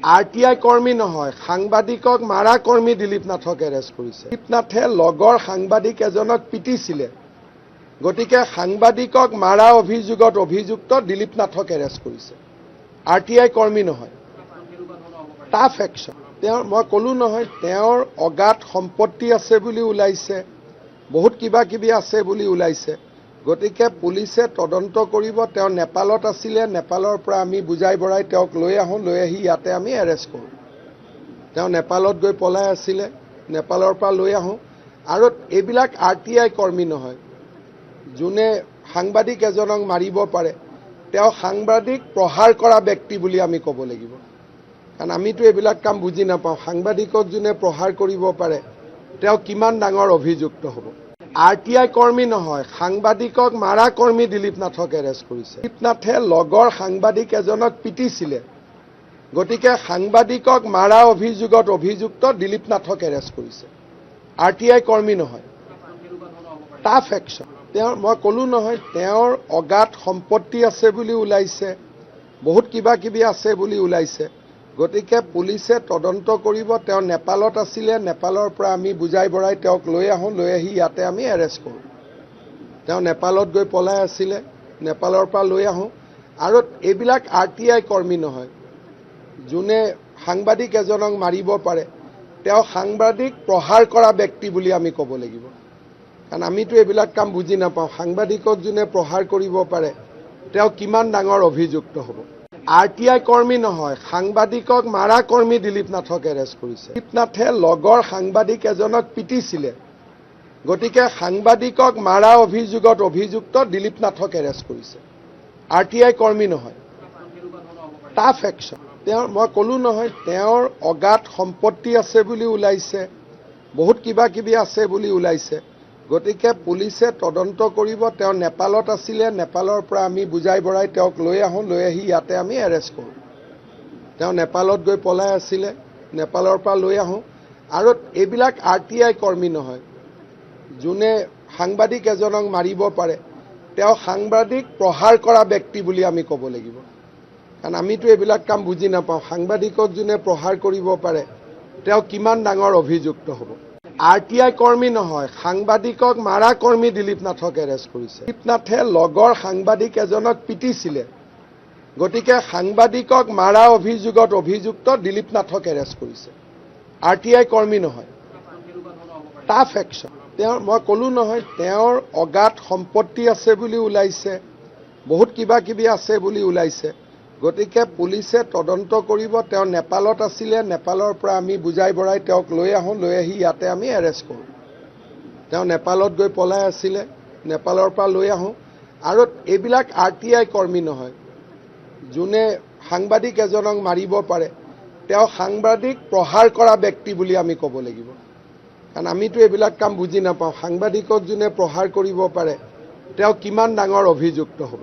RTI কৰ্মী নহয়, সাংবাদিকক মাৰা কৰ্মী দিলীপ নাথক এৰেষ্ট কৰিছে। দিলীপ নাথে লগৰ সাংবাদিক এজনক পিটিছিলে, গতিকে সাংবাদিকক মাৰা অভিযোগত অভিযুক্ত দিলীপ নাথক এৰেষ্ট কৰিছে। RTI কৰ্মী নহয়, টাফ একশ্যন। মই ক'লো নহয়, তেওঁৰ অগাধ সম্পত্তি আছে বুলি ওলাইছে, বহুত কিবা কিবি আছে বুলি ওলাইছে। গতিকে পুলিচে তদন্ত কৰিব। তেওঁ নেপালত আছিলে, নেপালৰ পৰা আমি বুজাই বঢ়াই তেওঁক লৈ আহোঁ, লৈ আহি ইয়াতে আমি এৰেষ্ট কৰোঁ। তেওঁ নেপালত গৈ পলাই আছিলে, নেপালৰ পৰা লৈ আহোঁ। আৰু এইবিলাক RTI কৰ্মী নহয়, যোনে সাংবাদিক এজনক মাৰিব পাৰে, তেওঁ সাংবাদিক প্ৰহাৰ কৰা ব্যক্তি বুলি আমি ক'ব লাগিব। কাৰণ আমিতো এইবিলাক কাম বুজি নাপাওঁ। সাংবাদিকক যোনে প্ৰহাৰ কৰিব পাৰে, তেওঁ কিমান ডাঙৰ অভিযুক্ত হ'ব। RTI কৰ্মী নহয়, সাংবাদিকক মাৰা কৰ্মী দিলীপ নাথক এৰেষ্ট কৰিছে। দিলীপ নাথে লগৰ সাংবাদিক এজনক পিটিছিলে, গতিকে সাংবাদিকক মাৰা অভিযোগত অভিযুক্ত দিলীপ নাথক এৰেষ্ট কৰিছে। RTI কৰ্মী নহয়, টাফ একশ্যন। মই ক'লো নহয়, তেওঁৰ অগাধ সম্পত্তি আছে বুলি ওলাইছে, বহুত কিবা কিবি আছে বুলি ওলাইছে। গতিকে পুলিচে তদন্ত কৰিব। তেওঁ নেপালত আছিলে, নেপালৰ পৰা আমি বুজাই বঢ়াই তেওঁক লৈ আহোঁ, লৈ আহি ইয়াতে আমি এৰেষ্ট কৰোঁ। তেওঁ নেপালত গৈ পলাই আছিলে, নেপালৰ পৰা লৈ আহোঁ। আৰু এইবিলাক RTI কৰ্মী নহয়, যোনে সাংবাদিক এজনক মাৰিব পাৰে, তেওঁ সাংবাদিক প্ৰহাৰ কৰা ব্যক্তি বুলি আমি ক'ব লাগিব। কাৰণ আমিতো এইবিলাক কাম বুজি নাপাওঁ। সাংবাদিকক যোনে প্ৰহাৰ কৰিব পাৰে, তেওঁ কিমান ডাঙৰ অভিযুক্ত হ'ব। RTI কৰ্মী নহয়, সাংবাদিকক মাৰা কৰ্মী দিলীপ নাথক এৰেষ্ট কৰিছে। দিলীপ নাথে লগৰ সাংবাদিক এজনক পিটিছিলে, গতিকে সাংবাদিকক মাৰা অভিযোগত অভিযুক্ত দিলীপ নাথক এৰেষ্ট কৰিছে। RTI কৰ্মী নহয়, টাফ একশ্যন। মই ক'লো নহয়, তেওঁৰ অগাধ সম্পত্তি আছে বুলি ওলাইছে, বহুত কিবা কিবি আছে বুলি ওলাইছে। গতিকে পুলিচে তদন্ত কৰিব। তেওঁ নেপালত আছিলে, নেপালৰ পৰা আমি বুজাই বঢ়াই তেওঁক লৈ আহোঁ, লৈ আহি ইয়াতে আমি এৰেষ্ট কৰোঁ। তেওঁ নেপালত গৈ পলাই আছিলে, নেপালৰ পৰা লৈ আহোঁ। আৰু এইবিলাক RTI কৰ্মী নহয়, যোনে সাংবাদিক এজনক মাৰিব পাৰে, তেওঁ সাংবাদিক প্ৰহাৰ কৰা ব্যক্তি বুলি আমি ক'ব লাগিব। কাৰণ আমিতো এইবিলাক কাম বুজি নাপাওঁ। সাংবাদিকক যোনে প্ৰহাৰ কৰিব পাৰে, তেওঁ কিমান ডাঙৰ অভিযুক্ত হ'ব। RTI কৰ্মী নহয়, সাংবাদিকক মাৰা কৰ্মী দিলীপ নাথক এৰেষ্ট কৰিছে। দিলীপ নাথে লগৰ সাংবাদিক এজনক পিটিছিলে, গতিকে সাংবাদিকক মাৰা অভিযোগত অভিযুক্ত দিলীপ নাথক এৰেষ্ট কৰিছে। RTI কৰ্মী নহয়, টাফ একশ্যন। মই ক'লো নহয়, তেওঁৰ অগাধ সম্পত্তি আছে বুলি ওলাইছে, বহুত কিবা কিবি আছে বুলি ওলাইছে। গতিকে পুলিচে তদন্ত কৰিব। তেওঁ নেপালত আছিলে, নেপালৰ পৰা আমি বুজাই বঢ়াই তেওঁক লৈ আহোঁ, লৈ আহি ইয়াতে আমি এৰেষ্ট কৰোঁ। তেওঁ নেপালত গৈ পলাই আছিলে, নেপালৰ পৰা লৈ আহোঁ। আৰু এইবিলাক RTI কৰ্মী নহয়, যোনে সাংবাদিক এজনক মাৰিব পাৰে, তেওঁ সাংবাদিক প্ৰহাৰ কৰা ব্যক্তি বুলি আমি ক'ব লাগিব। কাৰণ আমিতো এইবিলাক কাম বুজি নাপাওঁ। সাংবাদিকক যোনে প্ৰহাৰ কৰিব পাৰে, তেওঁ কিমান ডাঙৰ অভিযুক্ত হ'ব।